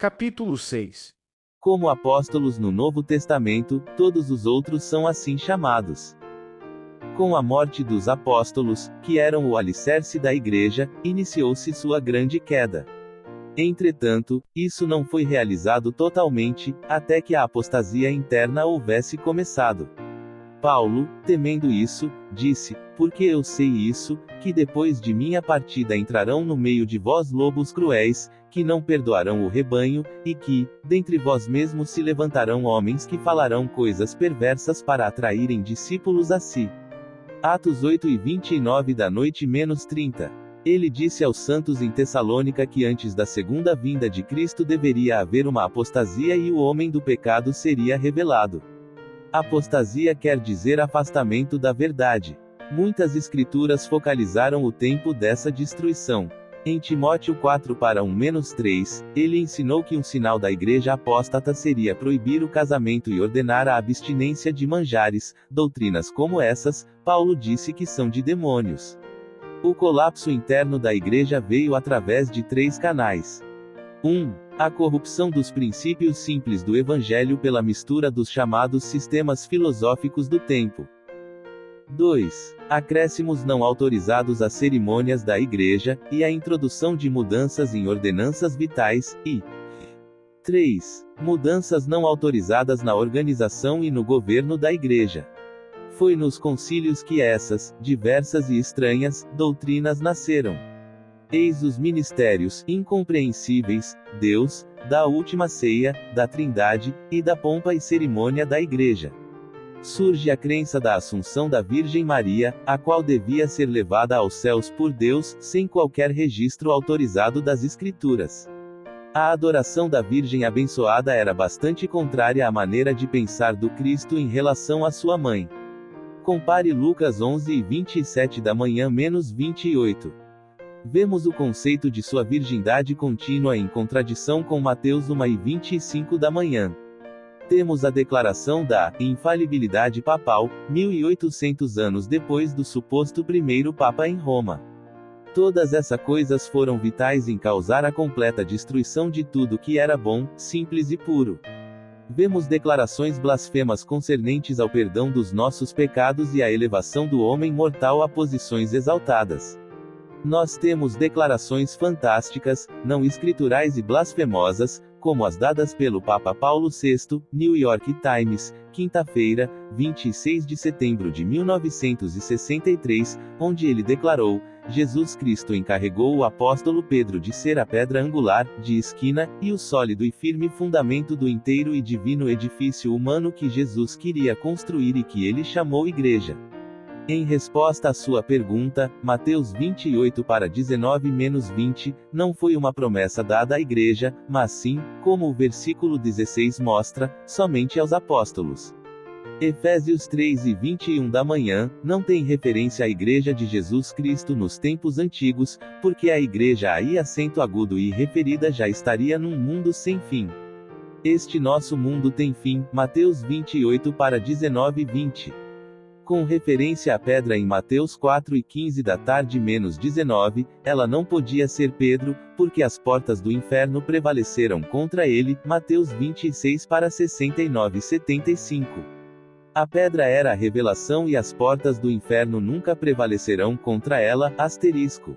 Capítulo 6. Como apóstolos no Novo Testamento, todos os outros são assim chamados. Com a morte dos apóstolos, que eram o alicerce da igreja, iniciou-se sua grande queda. Entretanto, isso não foi realizado totalmente, até que a apostasia interna houvesse começado. Paulo, temendo isso, disse: porque eu sei isso, que depois de minha partida entrarão no meio de vós lobos cruéis, que não perdoarão o rebanho, e que, dentre vós mesmos se levantarão homens que falarão coisas perversas para atraírem discípulos a si. Atos 8:29 da noite menos 30. Ele disse aos santos em Tessalônica que antes da segunda vinda de Cristo deveria haver uma apostasia e o homem do pecado seria revelado. Apostasia quer dizer afastamento da verdade. Muitas escrituras focalizaram o tempo dessa destruição. Em Timóteo 4:1-3, ele ensinou que um sinal da igreja apóstata seria proibir o casamento e ordenar a abstinência de manjares. Doutrinas como essas, Paulo disse que são de demônios. O colapso interno da igreja veio através de 3 canais. 1. A corrupção dos princípios simples do Evangelho pela mistura dos chamados sistemas filosóficos do tempo. 2. Acréscimos não autorizados às cerimônias da igreja, e a introdução de mudanças em ordenanças vitais, e 3. Mudanças não autorizadas na organização e no governo da igreja. Foi nos concílios que essas, diversas e estranhas, doutrinas nasceram. Eis os ministérios, incompreensíveis, Deus, da última ceia, da Trindade, e da pompa e cerimônia da igreja. Surge a crença da Assunção da Virgem Maria, a qual devia ser levada aos céus por Deus, sem qualquer registro autorizado das Escrituras. A adoração da Virgem abençoada era bastante contrária à maneira de pensar do Cristo em relação à sua mãe. Compare Lucas 11:27 da manhã menos 28. Vemos o conceito de sua virgindade contínua em contradição com Mateus 1:25 da manhã. Temos a declaração da infalibilidade papal, 1800 anos depois do suposto primeiro Papa em Roma. Todas essas coisas foram vitais em causar a completa destruição de tudo que era bom, simples e puro. Vemos declarações blasfemas concernentes ao perdão dos nossos pecados e à elevação do homem mortal a posições exaltadas. Nós temos declarações fantásticas, não escriturais e blasfemosas, como as dadas pelo Papa Paulo VI, New York Times, quinta-feira, 26 de setembro de 1963, onde ele declarou: Jesus Cristo encarregou o apóstolo Pedro de ser a pedra angular, de esquina, e o sólido e firme fundamento do inteiro e divino edifício humano que Jesus queria construir e que ele chamou Igreja. Em resposta à sua pergunta, Mateus 28:19-20, não foi uma promessa dada à igreja, mas sim, como o versículo 16 mostra, somente aos apóstolos. Efésios 3:21 da manhã, não tem referência à igreja de Jesus Cristo nos tempos antigos, porque a igreja aí acento agudo e referida já estaria num mundo sem fim. Este nosso mundo tem fim, Mateus 28:19-20. Com referência à pedra em Mateus 4:15 da tarde menos 19, ela não podia ser Pedro, porque as portas do inferno prevaleceram contra ele, Mateus 26:69-75. A pedra era a revelação e as portas do inferno nunca prevalecerão contra ela, asterisco.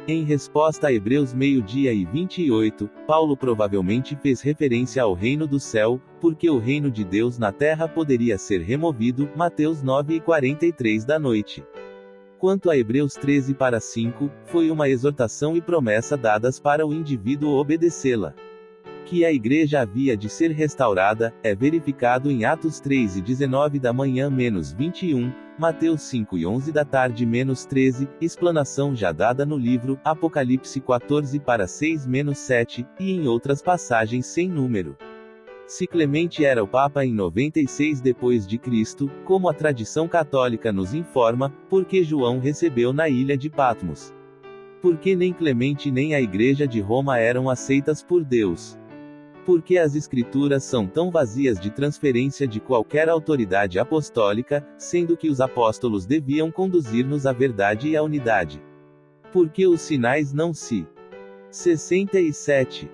Em resposta a Hebreus 12:28, Paulo provavelmente fez referência ao reino do céu, porque o reino de Deus na terra poderia ser removido, Mateus 9:43 da noite. Quanto a Hebreus 13:5, foi uma exortação e promessa dadas para o indivíduo obedecê-la. Que a igreja havia de ser restaurada, é verificado em Atos 3:19 da manhã menos 21, Mateus 5:11 da tarde menos 13, explanação já dada no livro, Apocalipse 14:6-7, e em outras passagens sem número. Se Clemente era o Papa em 96 depois de Cristo, como a tradição católica nos informa, porque João recebeu na ilha de Patmos. Porque nem Clemente nem a Igreja de Roma eram aceitas por Deus. Porque as Escrituras são tão vazias de transferência de qualquer autoridade apostólica, sendo que os apóstolos deviam conduzir-nos à verdade e à unidade. Porque os sinais não se 67.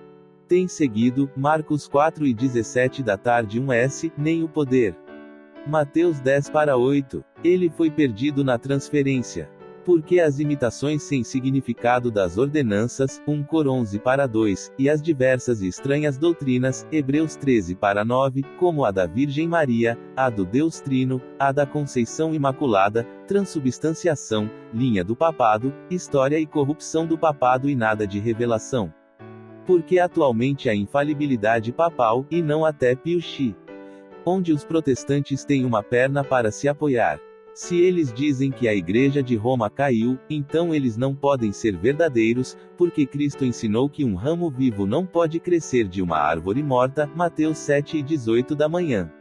Tem seguido, Marcos 4:17 da tarde 1s, nem o poder. Mateus 10:8. Ele foi perdido na transferência. Porque as imitações sem significado das ordenanças, 1 Cor 11:2, e as diversas e estranhas doutrinas, Hebreus 13:9, como a da Virgem Maria, a do Deus Trino, a da Conceição Imaculada, transubstanciação, linha do papado, história e corrupção do papado e nada de revelação. Porque atualmente a infalibilidade papal, e não até Pio X. Onde os protestantes têm uma perna para se apoiar. Se eles dizem que a Igreja de Roma caiu, então eles não podem ser verdadeiros, porque Cristo ensinou que um ramo vivo não pode crescer de uma árvore morta, Mateus 7:18 da manhã.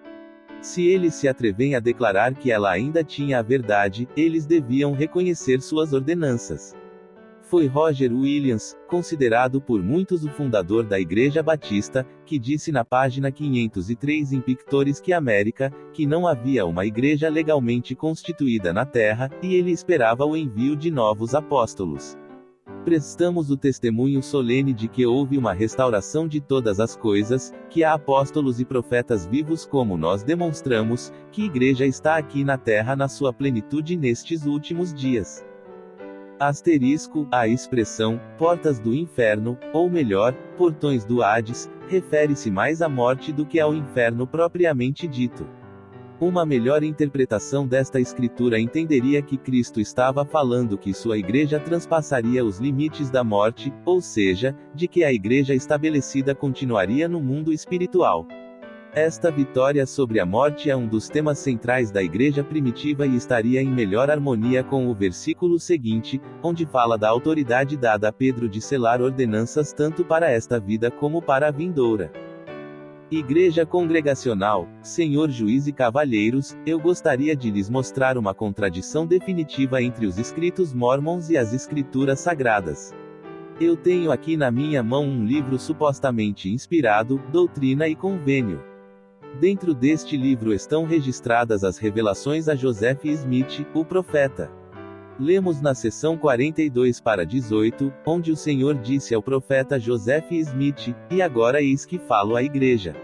Se eles se atrevem a declarar que ela ainda tinha a verdade, eles deviam reconhecer suas ordenanças. Foi Roger Williams, considerado por muitos o fundador da Igreja Batista, que disse na página 503 em Pictores que América, que não havia uma igreja legalmente constituída na Terra, e ele esperava o envio de novos apóstolos. Prestamos o testemunho solene de que houve uma restauração de todas as coisas, que há apóstolos e profetas vivos como nós demonstramos, que igreja está aqui na Terra na sua plenitude nestes últimos dias. A expressão, portas do inferno, ou melhor, portões do Hades, refere-se mais à morte do que ao inferno propriamente dito. Uma melhor interpretação desta escritura entenderia que Cristo estava falando que sua igreja transpassaria os limites da morte, ou seja, de que a igreja estabelecida continuaria no mundo espiritual. Esta vitória sobre a morte é um dos temas centrais da igreja primitiva e estaria em melhor harmonia com o versículo seguinte, onde fala da autoridade dada a Pedro de selar ordenanças tanto para esta vida como para a vindoura. Igreja Congregacional, Senhor Juiz e Cavalheiros, eu gostaria de lhes mostrar uma contradição definitiva entre os escritos mórmons e as escrituras sagradas. Eu tenho aqui na minha mão um livro supostamente inspirado, Doutrina e Convênio. Dentro deste livro estão registradas as revelações a Joseph Smith, o profeta. Lemos na seção 42-18, onde o Senhor disse ao profeta Joseph Smith, e agora eis que falo à igreja.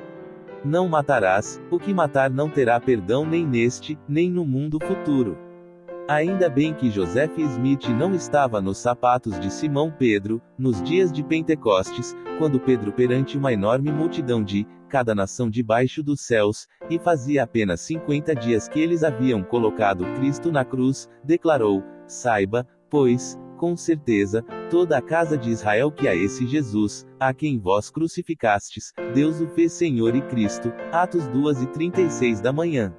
Não matarás, o que matar não terá perdão nem neste, nem no mundo futuro. Ainda bem que Joseph Smith não estava nos sapatos de Simão Pedro, nos dias de Pentecostes, quando Pedro perante uma enorme multidão de cada nação debaixo dos céus, e fazia apenas 50 dias que eles haviam colocado Cristo na cruz, declarou, saiba, pois, com certeza, toda a casa de Israel que a esse Jesus, a quem vós crucificastes, Deus o fez Senhor e Cristo, Atos 2:36 da manhã.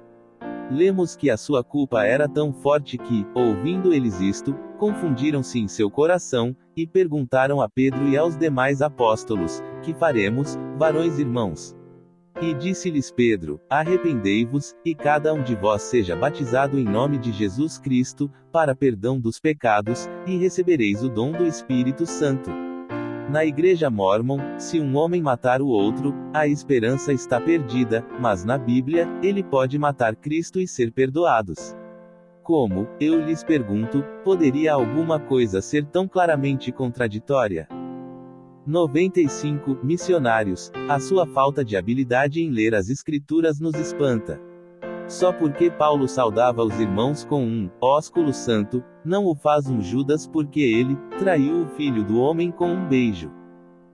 Lemos que a sua culpa era tão forte que, ouvindo eles isto, confundiram-se em seu coração, e perguntaram a Pedro e aos demais apóstolos, que faremos, varões irmãos? E disse-lhes Pedro, arrependei-vos, e cada um de vós seja batizado em nome de Jesus Cristo, para perdão dos pecados, e recebereis o dom do Espírito Santo. Na Igreja Mórmon, se um homem matar o outro, a esperança está perdida, mas na Bíblia, ele pode matar Cristo e ser perdoados. Como, eu lhes pergunto, poderia alguma coisa ser tão claramente contraditória? 95. Missionários, a sua falta de habilidade em ler as Escrituras nos espanta. Só porque Paulo saudava os irmãos com um ósculo santo, não o faz um Judas porque ele traiu o filho do homem com um beijo.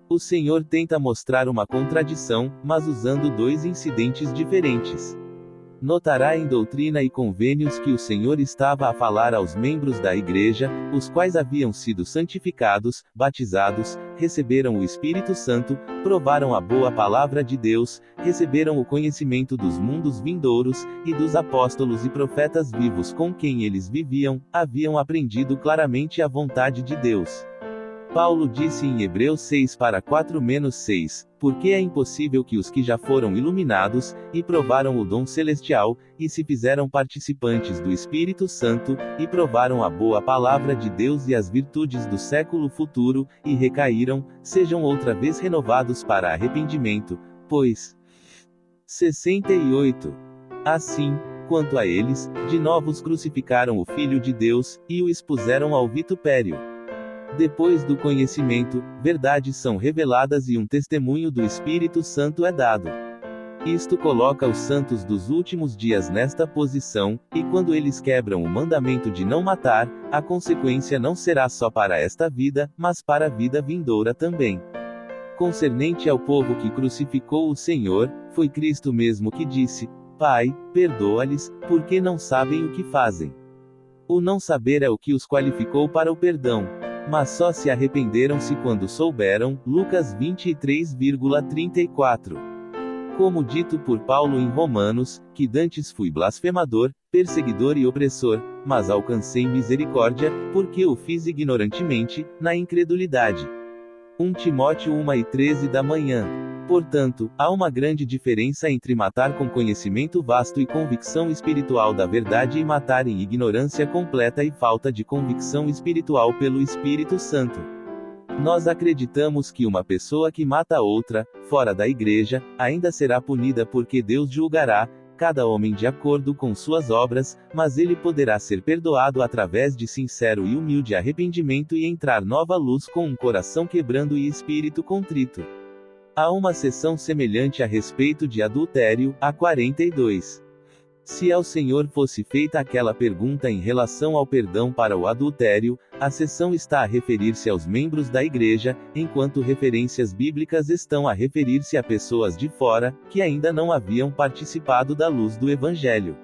O Senhor tenta mostrar uma contradição, mas usando dois incidentes diferentes. Notará em Doutrina e Convênios que o Senhor estava a falar aos membros da igreja, os quais haviam sido santificados, batizados, receberam o Espírito Santo, provaram a boa palavra de Deus, receberam o conhecimento dos mundos vindouros, e dos apóstolos e profetas vivos com quem eles viviam, haviam aprendido claramente a vontade de Deus. Paulo disse em Hebreus 6:4-6, porque é impossível que os que já foram iluminados, e provaram o dom celestial, e se fizeram participantes do Espírito Santo, e provaram a boa palavra de Deus e as virtudes do século futuro, e recaíram, sejam outra vez renovados para arrependimento, pois 68. Assim, quanto a eles, de novo crucificaram o Filho de Deus, e o expuseram ao vitupério. Depois do conhecimento, verdades são reveladas e um testemunho do Espírito Santo é dado. Isto coloca os santos dos últimos dias nesta posição, e quando eles quebram o mandamento de não matar, a consequência não será só para esta vida, mas para a vida vindoura também. Concernente ao povo que crucificou o Senhor, foi Cristo mesmo que disse: Pai, perdoa-lhes, porque não sabem o que fazem. O não saber é o que os qualificou para o perdão. Mas só se arrependeram-se quando souberam. Lucas 23,34. Como dito por Paulo em Romanos, que dantes fui blasfemador, perseguidor e opressor, mas alcancei misericórdia, porque o fiz ignorantemente, na incredulidade. 1 Timóteo 1:13 da manhã. Portanto, há uma grande diferença entre matar com conhecimento vasto e convicção espiritual da verdade e matar em ignorância completa e falta de convicção espiritual pelo Espírito Santo. Nós acreditamos que uma pessoa que mata outra, fora da igreja, ainda será punida porque Deus julgará cada homem de acordo com suas obras, mas ele poderá ser perdoado através de sincero e humilde arrependimento e entrar nova luz com um coração quebrando e espírito contrito. Há uma seção semelhante a respeito de adultério, a 42. Se ao Senhor fosse feita aquela pergunta em relação ao perdão para o adultério, a seção está a referir-se aos membros da igreja, enquanto referências bíblicas estão a referir-se a pessoas de fora, que ainda não haviam participado da luz do Evangelho.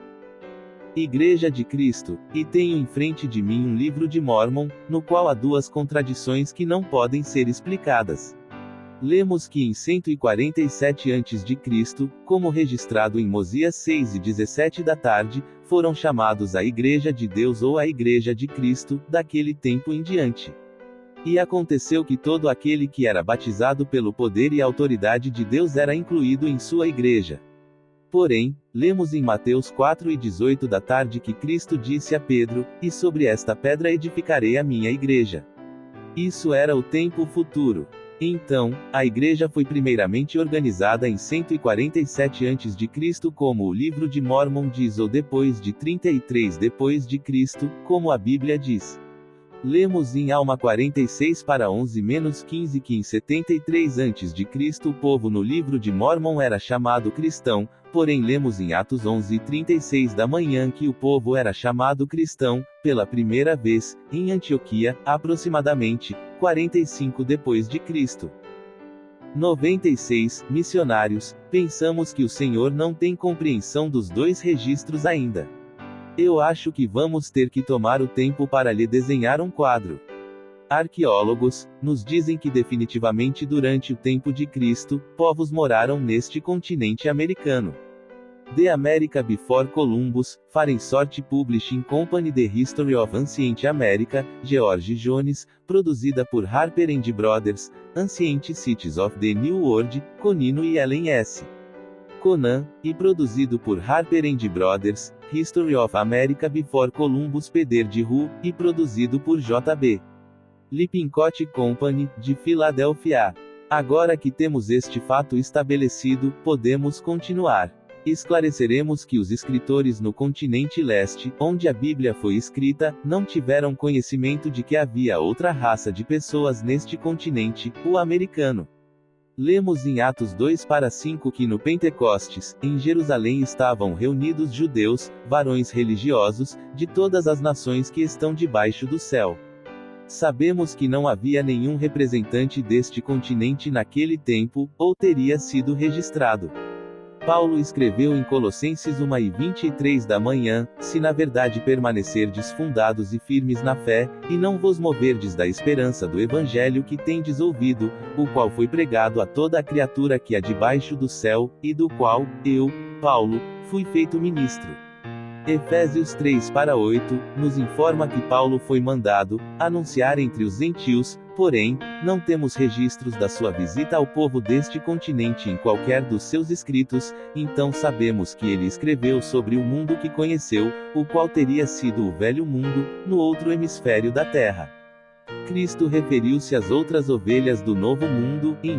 Igreja de Cristo, e tenho em frente de mim um livro de Mórmon, no qual há duas contradições que não podem ser explicadas. Lemos que em 147 a.C., como registrado em Mosias 6:17 da tarde, foram chamados a Igreja de Deus ou a Igreja de Cristo, daquele tempo em diante. E aconteceu que todo aquele que era batizado pelo poder e autoridade de Deus era incluído em sua igreja. Porém, lemos em Mateus 4:18 da tarde que Cristo disse a Pedro: E sobre esta pedra edificarei a minha igreja. Isso era o tempo futuro. Então, a igreja foi primeiramente organizada em 147 a.C. como o livro de Mórmon diz ou depois de 33 d.C., como a Bíblia diz. Lemos em Alma 46 para 11-15 que em 73 a.C. o povo no livro de Mórmon era chamado cristão, porém lemos em Atos 11:36 da manhã que o povo era chamado cristão, pela primeira vez, em Antioquia, aproximadamente 45 d.C. 96. Missionários, pensamos que o Senhor não tem compreensão dos dois registros ainda. Eu acho que vamos ter que tomar o tempo para lhe desenhar um quadro. Arqueólogos nos dizem que definitivamente durante o tempo de Cristo, povos moraram neste continente americano. The America Before Columbus, Farensort Publishing Company The History of Ancient America, George Jones, produzida por Harper & Brothers, Ancient Cities of the New World, Conino e Ellen S. Conan, e produzido por Harper & Brothers, History of America Before Columbus Peder de Ru, e produzido por J.B. Lippincott Company, de Filadélfia. Agora que temos este fato estabelecido, podemos continuar. Esclareceremos que os escritores no continente leste, onde a Bíblia foi escrita, não tiveram conhecimento de que havia outra raça de pessoas neste continente, o americano. Lemos em Atos 2 para 5 que no Pentecostes, em Jerusalém estavam reunidos judeus, varões religiosos, de todas as nações que estão debaixo do céu. Sabemos que não havia nenhum representante deste continente naquele tempo, ou teria sido registrado. Paulo escreveu em Colossenses 1:23 da manhã: Se na verdade permanecerdes fundados e firmes na fé, e não vos moverdes da esperança do evangelho que tendes ouvido, o qual foi pregado a toda a criatura que há debaixo do céu, e do qual, eu, Paulo, fui feito ministro. Efésios 3 para 8, nos informa que Paulo foi mandado anunciar entre os gentios, porém, não temos registros da sua visita ao povo deste continente em qualquer dos seus escritos, então sabemos que ele escreveu sobre o mundo que conheceu, o qual teria sido o velho mundo, no outro hemisfério da terra. Cristo referiu-se às outras ovelhas do novo mundo, em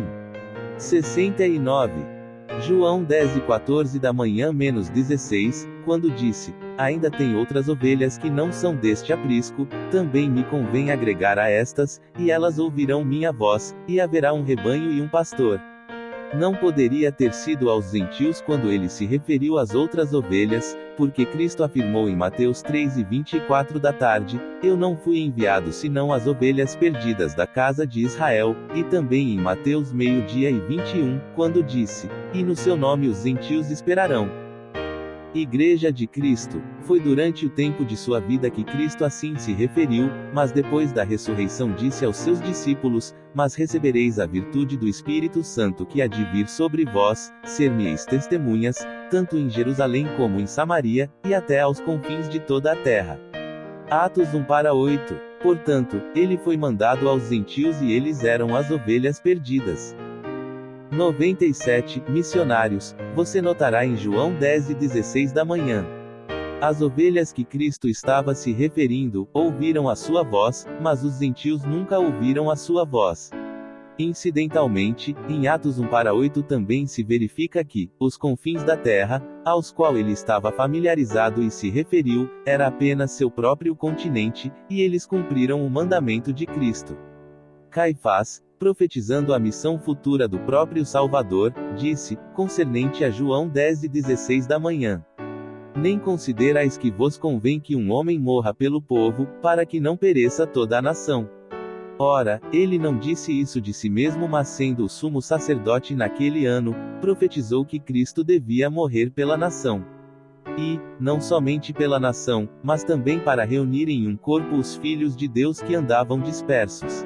69. João 10:14 da manhã menos 16, quando disse: ainda tem outras ovelhas que não são deste aprisco, também me convém agregar a estas, e elas ouvirão minha voz, e haverá um rebanho e um pastor. Não poderia ter sido aos gentios quando ele se referiu às outras ovelhas, porque Cristo afirmou em Mateus 3:24 da tarde, eu não fui enviado senão às ovelhas perdidas da casa de Israel, e também em Mateus 12:21, quando disse, e no seu nome os gentios esperarão. Igreja de Cristo. Foi durante o tempo de sua vida que Cristo assim se referiu, mas depois da ressurreição disse aos seus discípulos, mas recebereis a virtude do Espírito Santo que há de vir sobre vós, ser-me-eis testemunhas, tanto em Jerusalém como em Samaria, e até aos confins de toda a terra. Atos 1:8. Portanto, ele foi mandado aos gentios e eles eram as ovelhas perdidas. 97. Missionários. Você notará em João 10:16 da manhã. As ovelhas que Cristo estava se referindo, ouviram a sua voz, mas os gentios nunca ouviram a sua voz. Incidentalmente, em Atos 1:8 também se verifica que, os confins da terra, aos qual ele estava familiarizado e se referiu, era apenas seu próprio continente, e eles cumpriram o mandamento de Cristo. Caifás, profetizando a missão futura do próprio Salvador, disse, concernente a João 10:16 da manhã. Nem considerais que vos convém que um homem morra pelo povo, para que não pereça toda a nação. Ora, ele não disse isso de si mesmo, mas sendo o sumo sacerdote naquele ano, profetizou que Cristo devia morrer pela nação. E, não somente pela nação, mas também para reunir em um corpo os filhos de Deus que andavam dispersos.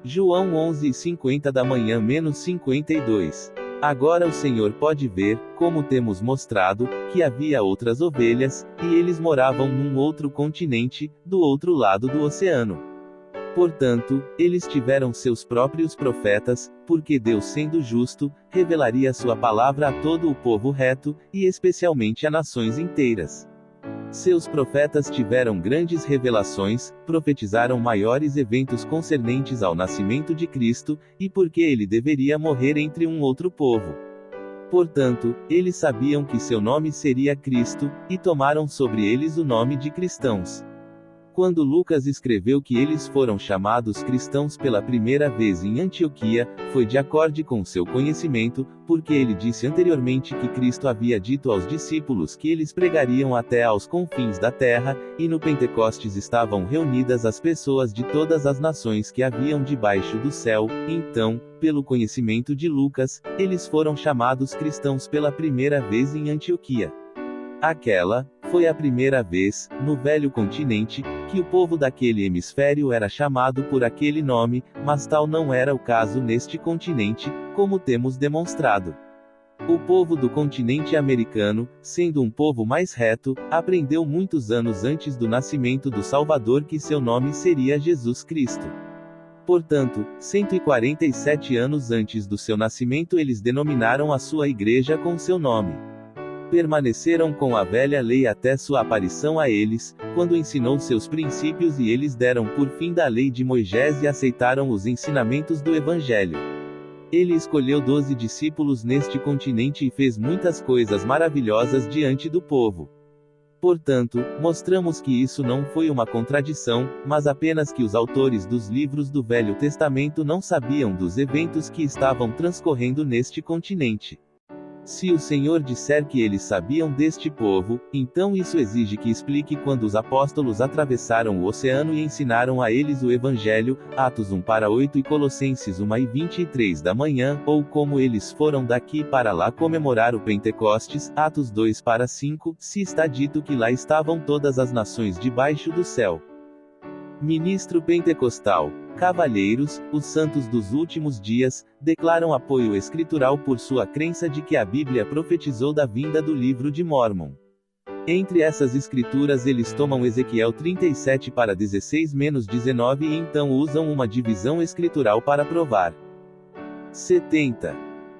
João 11:50 da manhã menos 52. Agora o Senhor pode ver, como temos mostrado, que havia outras ovelhas, e eles moravam num outro continente, do outro lado do oceano. Portanto, eles tiveram seus próprios profetas, porque Deus, sendo justo, revelaria sua palavra a todo o povo reto, e especialmente a nações inteiras. Seus profetas tiveram grandes revelações, profetizaram maiores eventos concernentes ao nascimento de Cristo, e porque ele deveria morrer entre um outro povo. Portanto, eles sabiam que seu nome seria Cristo, e tomaram sobre eles o nome de cristãos. Quando Lucas escreveu que eles foram chamados cristãos pela primeira vez em Antioquia, foi de acordo com seu conhecimento, porque ele disse anteriormente que Cristo havia dito aos discípulos que eles pregariam até aos confins da terra, e no Pentecostes estavam reunidas as pessoas de todas as nações que haviam debaixo do céu. Então, pelo conhecimento de Lucas, eles foram chamados cristãos pela primeira vez em Antioquia. Aquela foi a primeira vez, no velho continente, que o povo daquele hemisfério era chamado por aquele nome, mas tal não era o caso neste continente, como temos demonstrado. O povo do continente americano, sendo um povo mais reto, aprendeu muitos anos antes do nascimento do Salvador que seu nome seria Jesus Cristo. Portanto, 147 anos antes do seu nascimento eles denominaram a sua igreja com seu nome. Permaneceram com a velha lei até sua aparição a eles, quando ensinou seus princípios e eles deram por fim da lei de Moisés e aceitaram os ensinamentos do Evangelho. Ele escolheu 12 discípulos neste continente e fez muitas coisas maravilhosas diante do povo. Portanto, mostramos que isso não foi uma contradição, mas apenas que os autores dos livros do Velho Testamento não sabiam dos eventos que estavam transcorrendo neste continente. Se o Senhor disser que eles sabiam deste povo, então isso exige que explique quando os apóstolos atravessaram o oceano e ensinaram a eles o Evangelho, Atos 1:8 e Colossenses 1:23 da manhã, ou como eles foram daqui para lá comemorar o Pentecostes, Atos 2:5, se está dito que lá estavam todas as nações debaixo do céu. Ministro pentecostal. Cavalheiros, os santos dos últimos dias, declaram apoio escritural por sua crença de que a Bíblia profetizou da vinda do livro de Mórmon. Entre essas escrituras eles tomam Ezequiel 37:16-19 e então usam uma divisão escritural para provar. 70.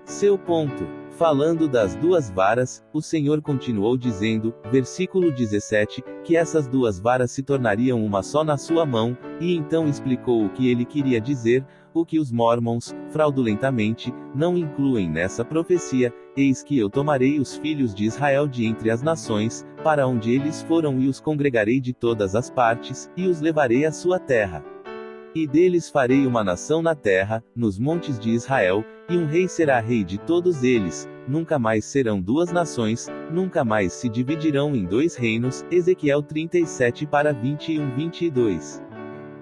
Seu ponto. Falando das duas varas, o Senhor continuou dizendo, versículo 17, que essas duas varas se tornariam uma só na sua mão, e então explicou o que ele queria dizer, o que os Mormons, fraudulentamente, não incluem nessa profecia: eis que eu tomarei os filhos de Israel de entre as nações, para onde eles foram, e os congregarei de todas as partes, e os levarei à sua terra. E deles farei uma nação na terra, nos montes de Israel, e um rei será rei de todos eles. Nunca mais serão duas nações, nunca mais se dividirão em dois reinos. Ezequiel 37 para 21-22.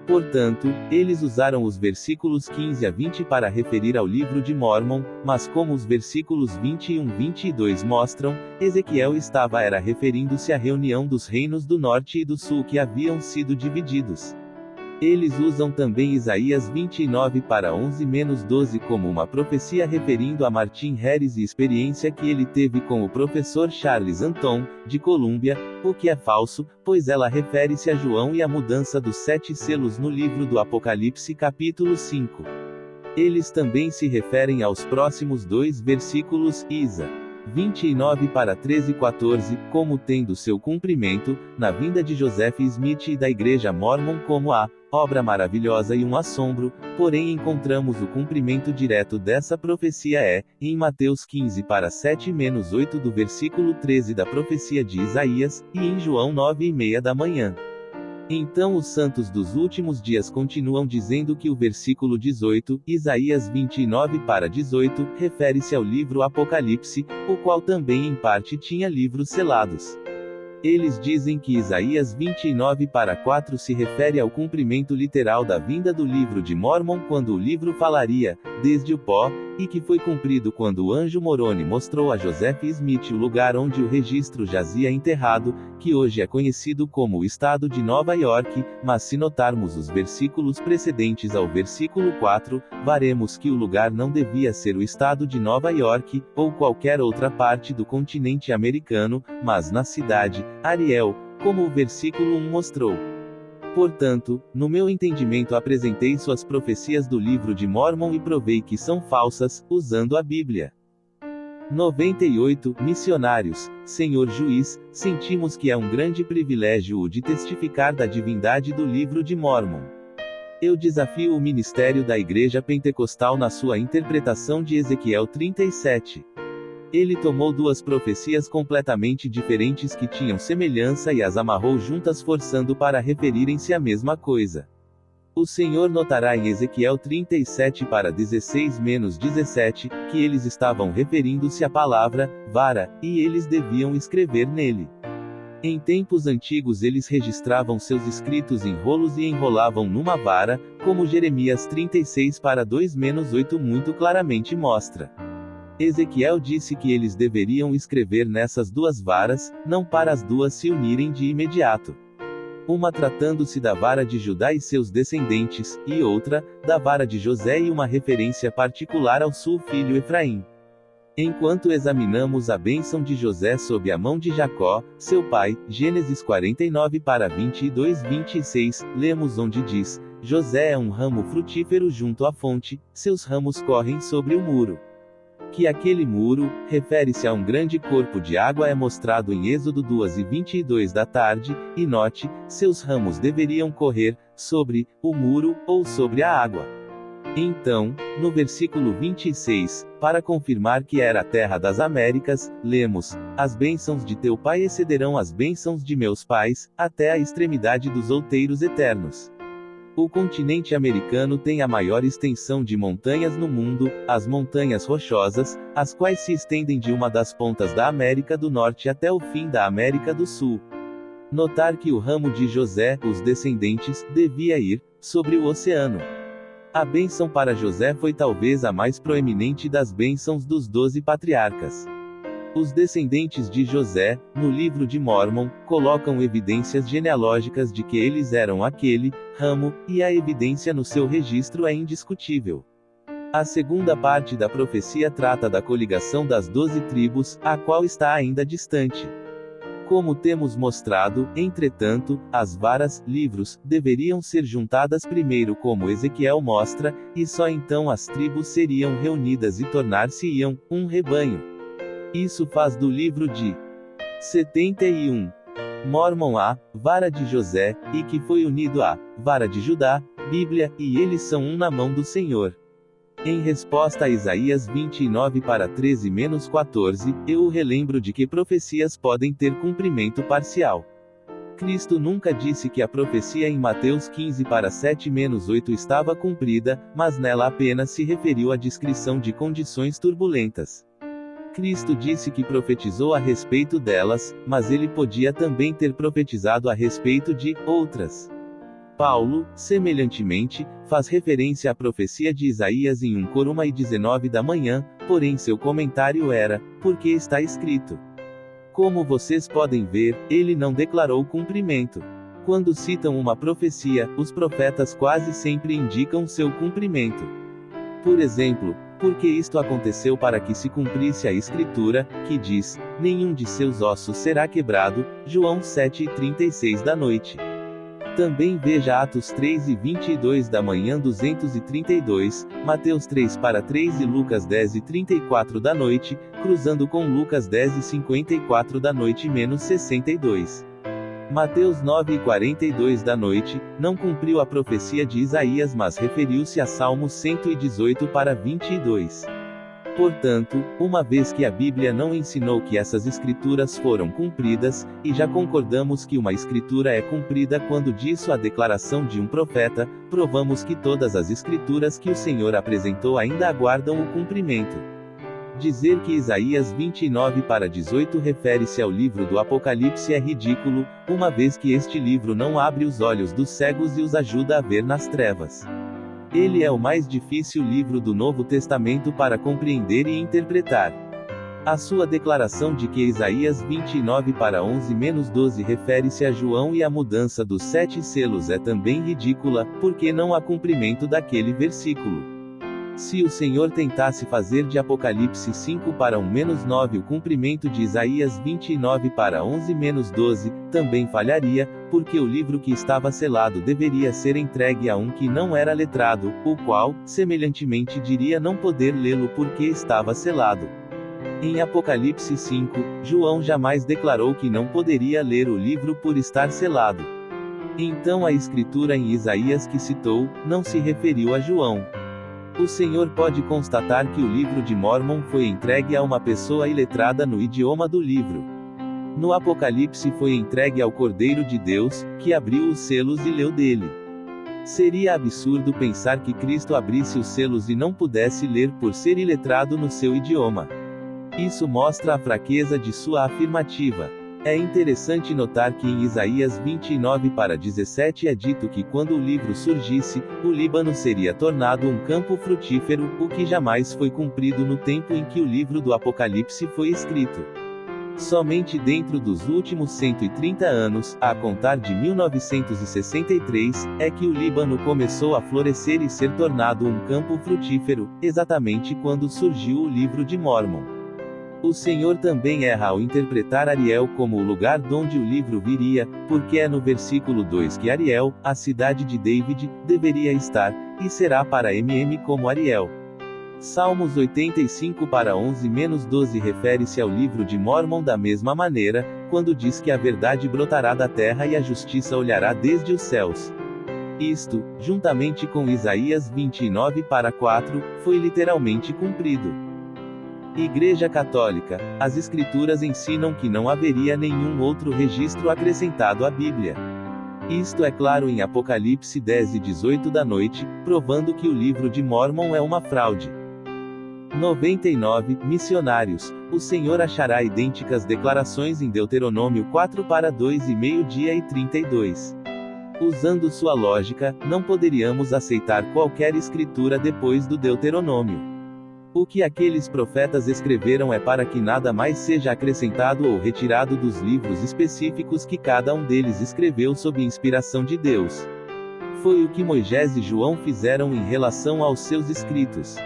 Portanto, eles usaram os versículos 15 a 20 para referir ao livro de Mórmon, mas como os versículos 21-22 mostram, Ezequiel era referindo-se à reunião dos reinos do norte e do sul que haviam sido divididos. Eles usam também Isaías 29 para 11-12 como uma profecia referindo a Martin Harris e experiência que ele teve com o professor Charles Anton, de Colômbia, o que é falso, pois ela refere-se a João e a mudança dos 7 selos no livro do Apocalipse capítulo 5. Eles também se referem aos próximos 2 versículos, Isa 29 para 13-14, como tendo seu cumprimento, na vinda de Joseph Smith e da Igreja Mormon como a obra maravilhosa e um assombro. Porém encontramos o cumprimento direto dessa profecia em Mateus 15 para 7-8 do versículo 13 da profecia de Isaías, e em João 9:30 da manhã. Então os santos dos últimos dias continuam dizendo que o versículo 18, Isaías 29 para 18, refere-se ao livro Apocalipse, o qual também em parte tinha livros selados. Eles dizem que Isaías 29 para 4 se refere ao cumprimento literal da vinda do livro de Mórmon, quando o livro falaria, desde o pó, e que foi cumprido quando o anjo Moroni mostrou a Joseph Smith o lugar onde o registro jazia enterrado, que hoje é conhecido como o estado de Nova York. Mas se notarmos os versículos precedentes ao versículo 4, veremos que o lugar não devia ser o estado de Nova York, ou qualquer outra parte do continente americano, mas na cidade, Ariel, como o versículo 1 mostrou. Portanto, no meu entendimento apresentei suas profecias do livro de Mórmon e provei que são falsas, usando a Bíblia. 98. Missionários, Senhor Juiz, sentimos que é um grande privilégio o de testificar da divindade do livro de Mórmon. Eu desafio o ministério da Igreja Pentecostal na sua interpretação de Ezequiel 37. Ele tomou 2 profecias completamente diferentes que tinham semelhança e as amarrou juntas, forçando para referirem-se à mesma coisa. O Senhor notará em Ezequiel 37 para 16-17, que eles estavam referindo-se à palavra vara, e eles deviam escrever nele. Em tempos antigos eles registravam seus escritos em rolos e enrolavam numa vara, como Jeremias 36 para 2-8 muito claramente mostra. Ezequiel disse que eles deveriam escrever nessas 2 varas, não para as 2 se unirem de imediato. Uma tratando-se da vara de Judá e seus descendentes, e outra, da vara de José, e uma referência particular ao seu filho Efraim. Enquanto examinamos a bênção de José sob a mão de Jacó, seu pai, Gênesis 49 para 22-26, lemos onde diz: José é um ramo frutífero junto à fonte, seus ramos correm sobre o muro. Que aquele muro, refere-se a um grande corpo de água, é mostrado em Êxodo 2:22 da tarde, e note, seus ramos deveriam correr sobre o muro, ou sobre a água. Então, no versículo 26, para confirmar que era a terra das Américas, lemos: as bênçãos de teu pai excederão as bênçãos de meus pais, até a extremidade dos outeiros eternos. O continente americano tem a maior extensão de montanhas no mundo, as Montanhas Rochosas, as quais se estendem de uma das pontas da América do Norte até o fim da América do Sul. Notar que o ramo de José, os descendentes, devia ir sobre o oceano. A bênção para José foi talvez a mais proeminente das bênçãos dos 12 patriarcas. Os descendentes de José, no livro de Mórmon, colocam evidências genealógicas de que eles eram aquele ramo, e a evidência no seu registro é indiscutível. A segunda parte da profecia trata da coligação das 12 tribos, a qual está ainda distante. Como temos mostrado, entretanto, as varas, livros, deveriam ser juntadas primeiro, como Ezequiel mostra, e só então as tribos seriam reunidas e tornar-se-iam um rebanho. Isso faz do livro de 71 Mormon a vara de José, e que foi unido à vara de Judá, Bíblia, e eles são um na mão do Senhor. Em resposta a Isaías 29:13-14, eu o relembro de que profecias podem ter cumprimento parcial. Cristo nunca disse que a profecia em Mateus 15:7-8 estava cumprida, mas nela apenas se referiu à descrição de condições turbulentas. Cristo disse que profetizou a respeito delas, mas ele podia também ter profetizado a respeito de outras. Paulo, semelhantemente, faz referência à profecia de Isaías em 1:19 da manhã, porém seu comentário era, porque está escrito. Como vocês podem ver, ele não declarou cumprimento. Quando citam uma profecia, os profetas quase sempre indicam seu cumprimento. Por exemplo, porque isto aconteceu para que se cumprisse a Escritura, que diz, nenhum de seus ossos será quebrado, João 7:36 da noite. Também veja Atos 3:22 da manhã 232, Mateus 3:3 e Lucas 10:34 da noite, cruzando com Lucas 10:54 da noite -62. Mateus 9:42 da noite, não cumpriu a profecia de Isaías mas referiu-se a Salmos 118:22. Portanto, uma vez que a Bíblia não ensinou que essas escrituras foram cumpridas, e já concordamos que uma escritura é cumprida quando disso a declaração de um profeta, provamos que todas as escrituras que o Senhor apresentou ainda aguardam o cumprimento. Dizer que Isaías 29:18 refere-se ao livro do Apocalipse é ridículo, uma vez que este livro não abre os olhos dos cegos e os ajuda a ver nas trevas. Ele é o mais difícil livro do Novo Testamento para compreender e interpretar. A sua declaração de que Isaías 29:11-12 refere-se a João e a mudança dos 7 selos é também ridícula, porque não há cumprimento daquele versículo. Se o Senhor tentasse fazer de Apocalipse 5:1-9 o cumprimento de Isaías 29:11-12, também falharia, porque o livro que estava selado deveria ser entregue a um que não era letrado, o qual, semelhantemente diria não poder lê-lo porque estava selado. Em Apocalipse 5, João jamais declarou que não poderia ler o livro por estar selado. Então a escritura em Isaías que citou, não se referiu a João. O Senhor pode constatar que o livro de Mormon foi entregue a uma pessoa iletrada no idioma do livro. No Apocalipse foi entregue ao Cordeiro de Deus, que abriu os selos e leu dele. Seria absurdo pensar que Cristo abrisse os selos e não pudesse ler por ser iletrado no seu idioma. Isso mostra a fraqueza de sua afirmativa. É interessante notar que em Isaías 29:17 é dito que quando o livro surgisse, o Líbano seria tornado um campo frutífero, o que jamais foi cumprido no tempo em que o livro do Apocalipse foi escrito. Somente dentro dos últimos 130 anos, a contar de 1963, é que o Líbano começou a florescer e ser tornado um campo frutífero, exatamente quando surgiu o livro de Mormon. O Senhor também erra ao interpretar Ariel como o lugar donde o livro viria, porque é no versículo 2 que Ariel, a cidade de David, deveria estar, e será para como Ariel. Salmos 85:11-12 refere-se ao livro de Mormon da mesma maneira, quando diz que a verdade brotará da terra e a justiça olhará desde os céus. Isto, juntamente com Isaías 29:4, foi literalmente cumprido. Igreja Católica, as Escrituras ensinam que não haveria nenhum outro registro acrescentado à Bíblia. Isto é claro em Apocalipse 10:18 da noite, provando que o livro de Mormon é uma fraude. 99. Missionários. O Senhor achará idênticas declarações em Deuteronômio 4:2 e 12:32. Usando sua lógica, não poderíamos aceitar qualquer escritura depois do Deuteronômio. O que aqueles profetas escreveram é para que nada mais seja acrescentado ou retirado dos livros específicos que cada um deles escreveu sob inspiração de Deus. Foi o que Moisés e João fizeram em relação aos seus escritos.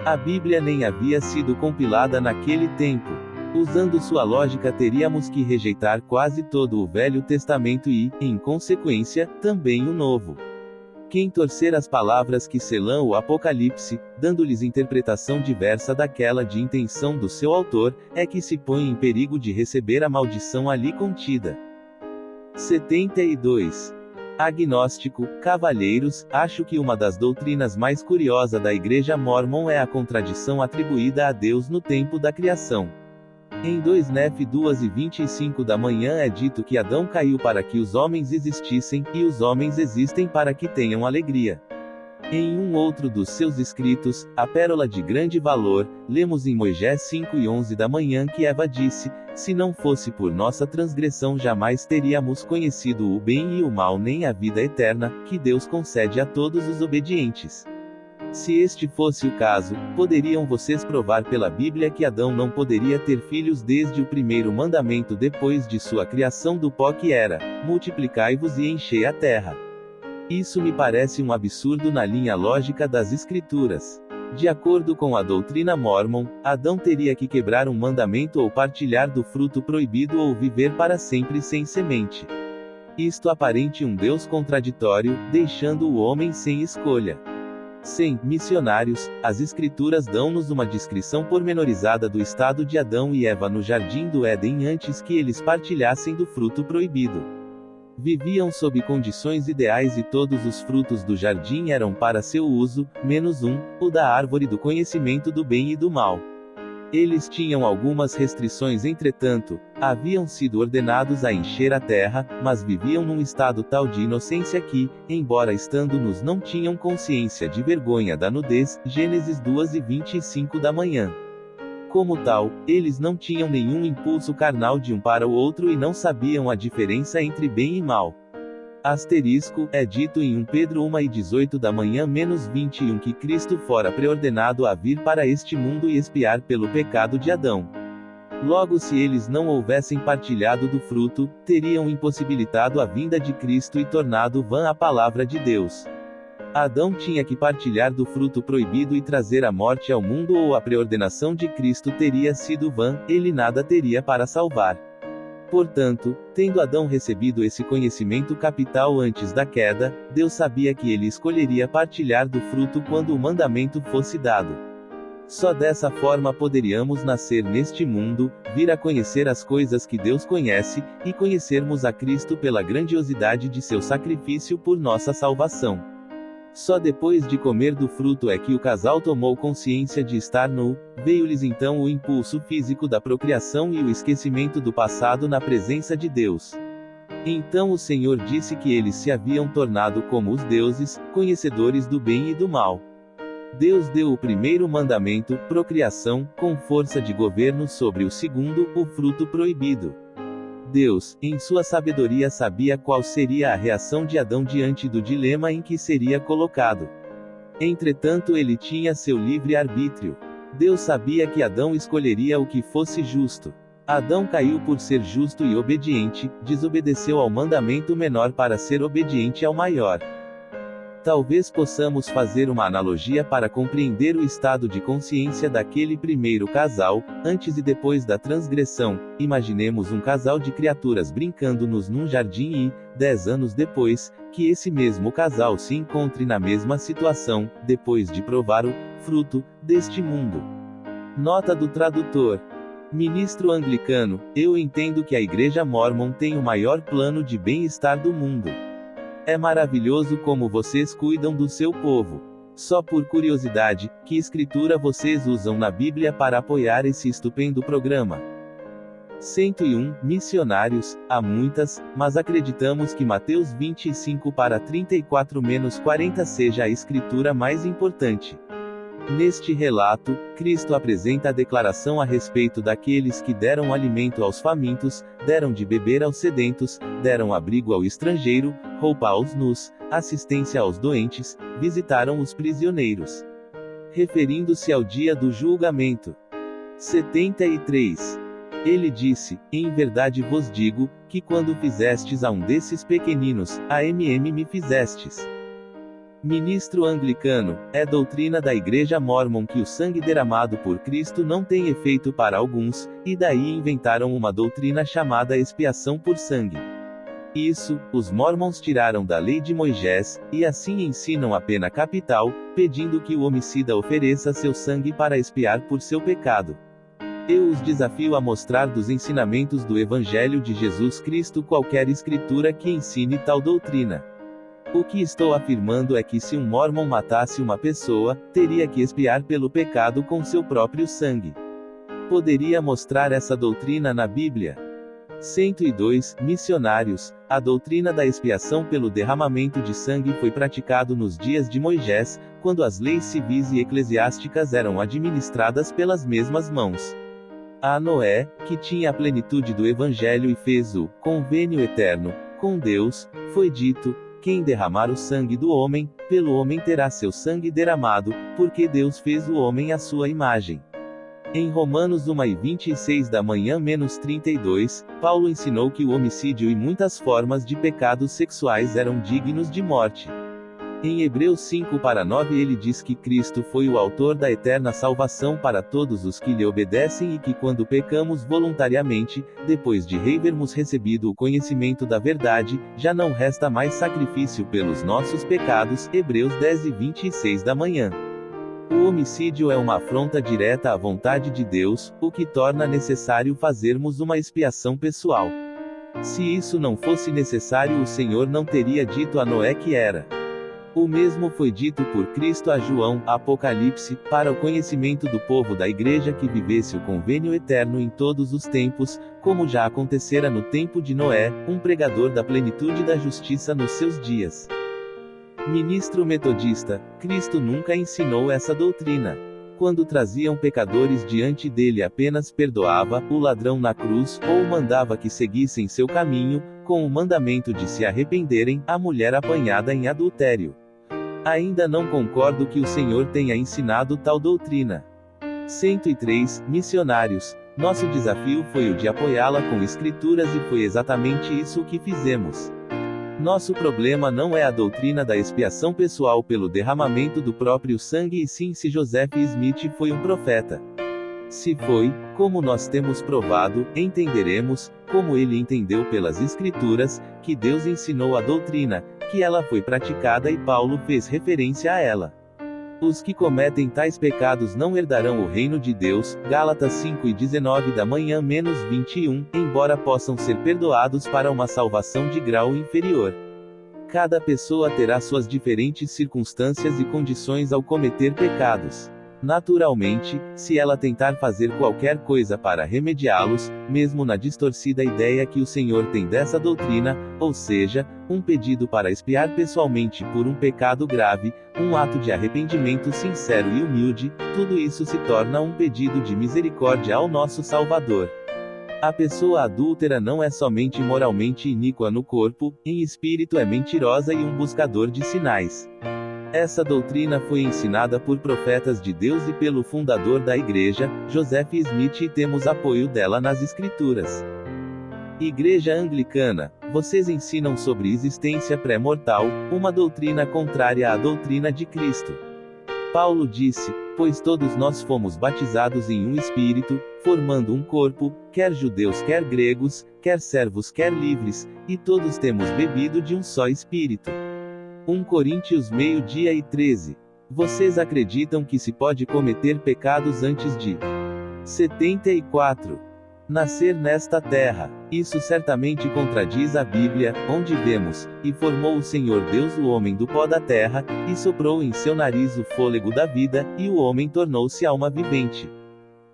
A Bíblia nem havia sido compilada naquele tempo. Usando sua lógica, teríamos que rejeitar quase todo o Velho Testamento e, em consequência, também o Novo. Quem torcer as palavras que selam o Apocalipse, dando-lhes interpretação diversa daquela de intenção do seu autor, é que se põe em perigo de receber a maldição ali contida. 72. Agnóstico, cavalheiros, acho que uma das doutrinas mais curiosas da Igreja Mórmon é a contradição atribuída a Deus no tempo da criação. Em 2 Nef 2:25 da manhã é dito que Adão caiu para que os homens existissem, e os homens existem para que tenham alegria. Em um outro dos seus escritos, A Pérola de Grande Valor, lemos em Moisés 5:11 da manhã que Eva disse: se não fosse por nossa transgressão jamais teríamos conhecido o bem e o mal nem a vida eterna, que Deus concede a todos os obedientes. Se este fosse o caso, poderiam vocês provar pela Bíblia que Adão não poderia ter filhos desde o primeiro mandamento depois de sua criação do pó que era: multiplicai-vos e enchei a terra. Isso me parece um absurdo na linha lógica das Escrituras. De acordo com a doutrina Mórmon, Adão teria que quebrar um mandamento ou partilhar do fruto proibido ou viver para sempre sem semente. Isto aparente um Deus contraditório, deixando o homem sem escolha. Sem missionários, as Escrituras dão-nos uma descrição pormenorizada do estado de Adão e Eva no jardim do Éden antes que eles partilhassem do fruto proibido. Viviam sob condições ideais e todos os frutos do jardim eram para seu uso, menos o da árvore do conhecimento do bem e do mal. Eles tinham algumas restrições, entretanto, haviam sido ordenados a encher a terra, mas viviam num estado tal de inocência que, embora estando nus não tinham consciência de vergonha da nudez, Gênesis 2:25 da manhã. Como tal, eles não tinham nenhum impulso carnal de um para o outro e não sabiam a diferença entre bem e mal. Asterisco, é dito em 1 Pedro 1:18 da manhã -21 que Cristo fora preordenado a vir para este mundo e expiar pelo pecado de Adão. Logo, se eles não houvessem partilhado do fruto, teriam impossibilitado a vinda de Cristo e tornado vã a palavra de Deus. Adão tinha que partilhar do fruto proibido e trazer a morte ao mundo, ou a preordenação de Cristo teria sido vã, ele nada teria para salvar. Portanto, tendo Adão recebido esse conhecimento capital antes da queda, Deus sabia que ele escolheria partilhar do fruto quando o mandamento fosse dado. Só dessa forma poderíamos nascer neste mundo, vir a conhecer as coisas que Deus conhece, e conhecermos a Cristo pela grandiosidade de seu sacrifício por nossa salvação. Só depois de comer do fruto é que o casal tomou consciência de estar nu, veio-lhes então o impulso físico da procriação e o esquecimento do passado na presença de Deus. Então o Senhor disse que eles se haviam tornado como os deuses, conhecedores do bem e do mal. Deus deu o primeiro mandamento, procriação, com força de governo sobre o segundo, o fruto proibido. Deus, em sua sabedoria, sabia qual seria a reação de Adão diante do dilema em que seria colocado. Entretanto, ele tinha seu livre-arbítrio. Deus sabia que Adão escolheria o que fosse justo. Adão caiu por ser justo e obediente, desobedeceu ao mandamento menor para ser obediente ao maior. Talvez possamos fazer uma analogia para compreender o estado de consciência daquele primeiro casal, antes e depois da transgressão. Imaginemos um casal de criaturas brincando-nos num jardim e, 10 anos depois, que esse mesmo casal se encontre na mesma situação, depois de provar o fruto deste mundo. Nota do tradutor. Ministro anglicano, eu entendo que a Igreja Mórmon tem o maior plano de bem-estar do mundo. É maravilhoso como vocês cuidam do seu povo. Só por curiosidade, que escritura vocês usam na Bíblia para apoiar esse estupendo programa? 101. Missionários, há muitas, mas acreditamos que Mateus 25:34-40 seja a escritura mais importante. Neste relato, Cristo apresenta a declaração a respeito daqueles que deram alimento aos famintos, deram de beber aos sedentos, deram abrigo ao estrangeiro, roupa aos nus, assistência aos doentes, visitaram os prisioneiros. Referindo-se ao dia do julgamento. 73. Ele disse: em verdade vos digo, que quando fizestes a um desses pequeninos, me fizestes. Ministro anglicano, é doutrina da Igreja Mórmon que o sangue derramado por Cristo não tem efeito para alguns, e daí inventaram uma doutrina chamada expiação por sangue. Isso, os Mórmons tiraram da lei de Moisés, e assim ensinam a pena capital, pedindo que o homicida ofereça seu sangue para expiar por seu pecado. Eu os desafio a mostrar dos ensinamentos do Evangelho de Jesus Cristo qualquer escritura que ensine tal doutrina. O que estou afirmando é que se um mórmon matasse uma pessoa, teria que expiar pelo pecado com seu próprio sangue. Poderia mostrar essa doutrina na Bíblia? 102. Missionários. A doutrina da expiação pelo derramamento de sangue foi praticado nos dias de Moisés, quando as leis civis e eclesiásticas eram administradas pelas mesmas mãos. A Noé, que tinha a plenitude do Evangelho e fez o convênio eterno com Deus, foi dito: quem derramar o sangue do homem, pelo homem terá seu sangue derramado, porque Deus fez o homem à sua imagem. Em Romanos 1:26 da manhã-32, Paulo ensinou que o homicídio e muitas formas de pecados sexuais eram dignos de morte. Em Hebreus 5:9 ele diz que Cristo foi o autor da eterna salvação para todos os que lhe obedecem e que quando pecamos voluntariamente, depois de havermos recebido o conhecimento da verdade, já não resta mais sacrifício pelos nossos pecados. Hebreus 10:26 da manhã. O homicídio é uma afronta direta à vontade de Deus, o que torna necessário fazermos uma expiação pessoal. Se isso não fosse necessário, o Senhor não teria dito a Noé que era. O mesmo foi dito por Cristo a João, Apocalipse, para o conhecimento do povo da igreja que vivesse o convênio eterno em todos os tempos, como já acontecera no tempo de Noé, um pregador da plenitude da justiça nos seus dias. Ministro metodista, Cristo nunca ensinou essa doutrina. Quando traziam pecadores diante dele, apenas perdoava o ladrão na cruz, ou mandava que seguissem seu caminho, com o mandamento de se arrependerem, a mulher apanhada em adultério. Ainda não concordo que o Senhor tenha ensinado tal doutrina. 103. Missionários. Nosso desafio foi o de apoiá-la com escrituras e foi exatamente isso o que fizemos. Nosso problema não é a doutrina da expiação pessoal pelo derramamento do próprio sangue e sim se Joseph Smith foi um profeta. Se foi, como nós temos provado, entenderemos, como ele entendeu pelas Escrituras, que Deus ensinou a doutrina, que ela foi praticada e Paulo fez referência a ela. Os que cometem tais pecados não herdarão o reino de Deus, Gálatas 5:19 da manhã-21, embora possam ser perdoados para uma salvação de grau inferior. Cada pessoa terá suas diferentes circunstâncias e condições ao cometer pecados. Naturalmente, se ela tentar fazer qualquer coisa para remediá-los, mesmo na distorcida ideia que o Senhor tem dessa doutrina, ou seja, um pedido para expiar pessoalmente por um pecado grave, um ato de arrependimento sincero e humilde, tudo isso se torna um pedido de misericórdia ao nosso Salvador. A pessoa adúltera não é somente moralmente iníqua no corpo, em espírito é mentirosa e um buscador de sinais. Essa doutrina foi ensinada por profetas de Deus e pelo fundador da igreja, Joseph Smith, e temos apoio dela nas Escrituras. Igreja Anglicana, vocês ensinam sobre existência pré-mortal, uma doutrina contrária à doutrina de Cristo. Paulo disse: pois todos nós fomos batizados em um espírito, formando um corpo, quer judeus quer gregos, quer servos quer livres, e todos temos bebido de um só espírito. 1 Coríntios 12:13. Vocês acreditam que se pode cometer pecados antes de 74. Nascer nesta terra. Isso certamente contradiz a Bíblia, onde vemos: e formou o Senhor Deus o homem do pó da terra, e soprou em seu nariz o fôlego da vida, e o homem tornou-se alma vivente.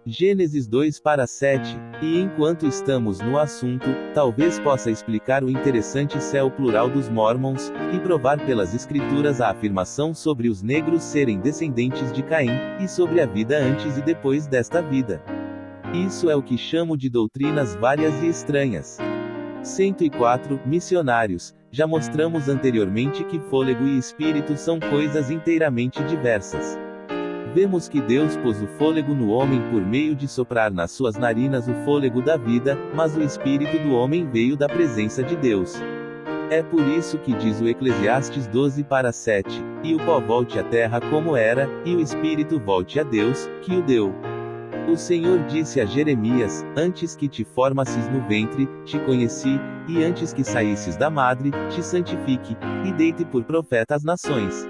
Gênesis 2:7. E enquanto estamos no assunto, talvez possa explicar o interessante céu plural dos Mormons, e provar pelas Escrituras a afirmação sobre os negros serem descendentes de Caim, e sobre a vida antes e depois desta vida. Isso é o que chamo de doutrinas várias e estranhas. 104. Missionários. Já mostramos anteriormente que fôlego e espírito são coisas inteiramente diversas. Vemos que Deus pôs o fôlego no homem por meio de soprar nas suas narinas o fôlego da vida, mas o espírito do homem veio da presença de Deus. É por isso que diz o Eclesiastes 12:7, e o pó volte à terra como era, e o espírito volte a Deus, que o deu. O Senhor disse a Jeremias: antes que te formasses no ventre, te conheci, e antes que saísses da madre, te santifique, e dei-te por profeta às nações.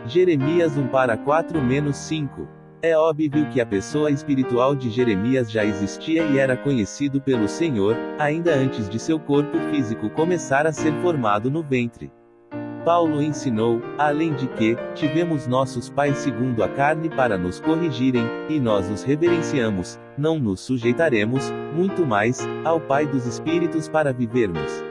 Jeremias 1:4-5. É óbvio que a pessoa espiritual de Jeremias já existia e era conhecido pelo Senhor, ainda antes de seu corpo físico começar a ser formado no ventre. Paulo ensinou, além de que, tivemos nossos pais segundo a carne para nos corrigirem, e nós os reverenciamos, não nos sujeitaremos, muito mais, ao Pai dos Espíritos para vivermos.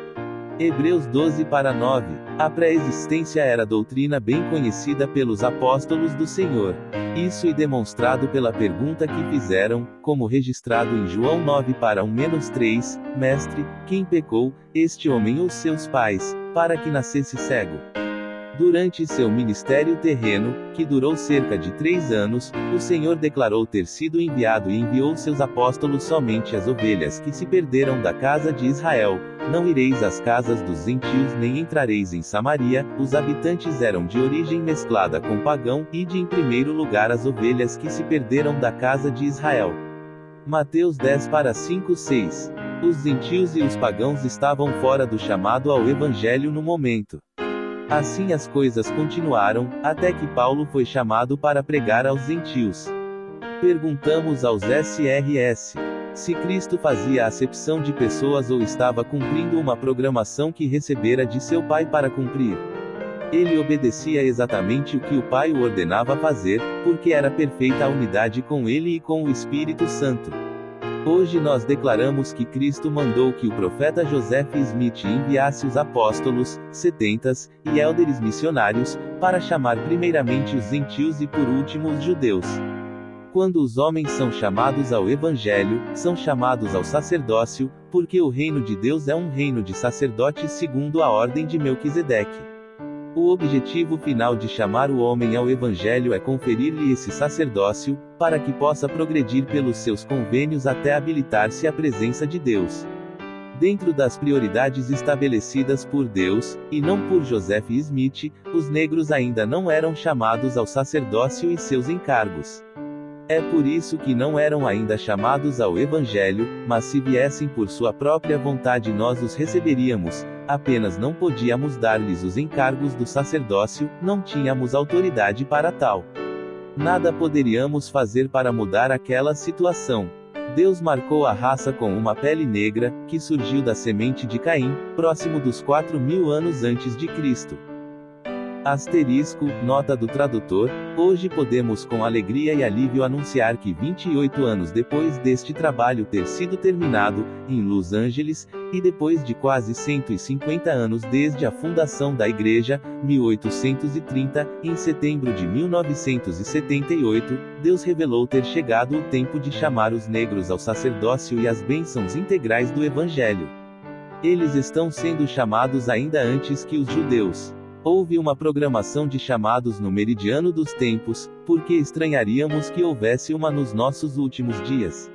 Hebreus 12:9. A pré-existência era doutrina bem conhecida pelos apóstolos do Senhor. Isso e demonstrado pela pergunta que fizeram, como registrado em João 9:1-3, Mestre, quem pecou, este homem ou seus pais, para que nascesse cego? Durante seu ministério terreno, que durou cerca de 3 anos, o Senhor declarou ter sido enviado e enviou seus apóstolos somente às ovelhas que se perderam da casa de Israel. Não ireis às casas dos gentios nem entrareis em Samaria. Os habitantes eram de origem mesclada com pagão, ide em primeiro lugar as ovelhas que se perderam da casa de Israel. Mateus 10:5-6. Os gentios e os pagãos estavam fora do chamado ao evangelho no momento. Assim as coisas continuaram, até que Paulo foi chamado para pregar aos gentios. Perguntamos aos SRS se Cristo fazia acepção de pessoas ou estava cumprindo uma programação que recebera de seu Pai para cumprir. Ele obedecia exatamente o que o Pai o ordenava fazer, porque era perfeita a unidade com ele e com o Espírito Santo. Hoje nós declaramos que Cristo mandou que o profeta Joseph Smith enviasse os apóstolos, setentas, e élderes missionários, para chamar primeiramente os gentios e por último os judeus. Quando os homens são chamados ao Evangelho, são chamados ao sacerdócio, porque o reino de Deus é um reino de sacerdotes segundo a ordem de Melquisedeque. O objetivo final de chamar o homem ao Evangelho é conferir-lhe esse sacerdócio, para que possa progredir pelos seus convênios até habilitar-se à presença de Deus. Dentro das prioridades estabelecidas por Deus, e não por Joseph Smith, os negros ainda não eram chamados ao sacerdócio e seus encargos. É por isso que não eram ainda chamados ao Evangelho, mas se viessem por sua própria vontade nós os receberíamos, apenas não podíamos dar-lhes os encargos do sacerdócio, não tínhamos autoridade para tal. Nada poderíamos fazer para mudar aquela situação. Deus marcou a raça com uma pele negra, que surgiu da semente de Caim, próximo dos 4.000 anos antes de Cristo. Asterisco, nota do tradutor, hoje podemos com alegria e alívio anunciar que 28 anos depois deste trabalho ter sido terminado, em Los Angeles, e depois de quase 150 anos desde a fundação da Igreja, 1830, em setembro de 1978, Deus revelou ter chegado o tempo de chamar os negros ao sacerdócio e às bênçãos integrais do Evangelho. Eles estão sendo chamados ainda antes que os judeus. Houve uma programação de chamados no meridiano dos tempos, porque estranharíamos que houvesse uma nos nossos últimos dias.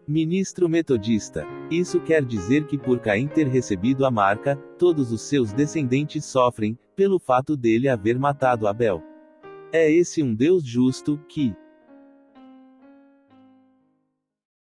Ministro metodista. Isso quer dizer que por Caim ter recebido a marca, todos os seus descendentes sofrem, pelo fato dele haver matado Abel. É esse um Deus justo, que,